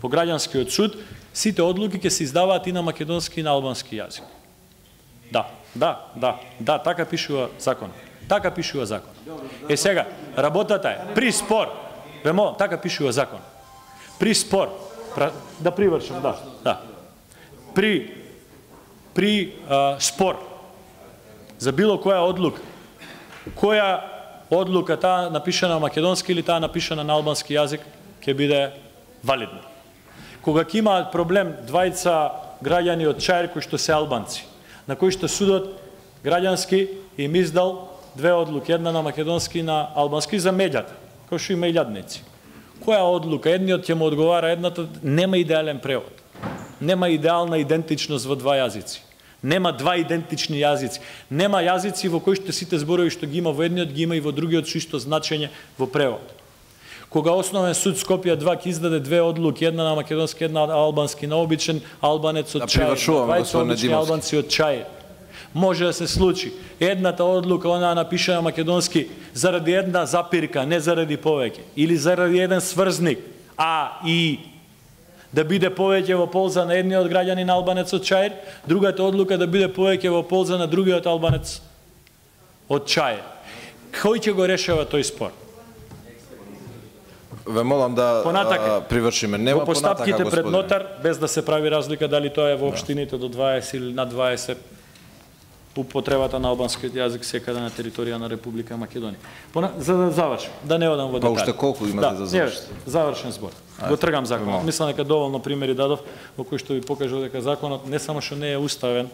По граѓанскиот суд, сите одлуки ќе се издаваат и на македонски и на албански јазик. Да, така пишува закон. Така пишува закон. Сега, работата е, при спор, вемо, така пишува закон. При спор, да привршам, да. При спор за било која одлука, таа напишана на македонски или таа напишана на албански јазик, ќе биде валидна. Кога ќе имаат проблем двајца граѓани од Чаир кои што се албанци, на кои што судот граѓански им издал две одлуки, една на македонски и на албански за меѓата, кои што има илјадници. Која одлука? Едниот ќе му одговара едната, нема идеален превод. Нема идеална идентичност во два јазици. Нема два идентични јазици. Нема јазици во кои што сите зборови што ги има во едниот, ги има и во другиот со исто значење во превод. Кога Основен суд Скопје 2 ќе издаде две одлуки, една на македонски, една на албански, на обичен албанец од Чаир, двајца обични албанци од Чаир, може да се случи едната одлука, она напиша на македонски заради една запирка, не заради повеќе, или заради еден сврзник, и да биде повеќе во полза на едниот граѓанин албанец од Чаир, другата одлука да биде повеќе во полза на другиот албанец од Чаир. Кој ќе го решава тој спор? Ве молам да привршиме. Нема во постапките пред нотар, без да се прави разлика дали тоа е во општините до 20 или над 20, употребата на албанскиот јазик секаде на територија на Република Македонија. За да завршим, да не одам во детали. Уште колку имате да завршите? Завршен збор. Го тргам законот. Мислам дека доволно примери дадов во кои што ви покажав дека законот не само што не е уставен,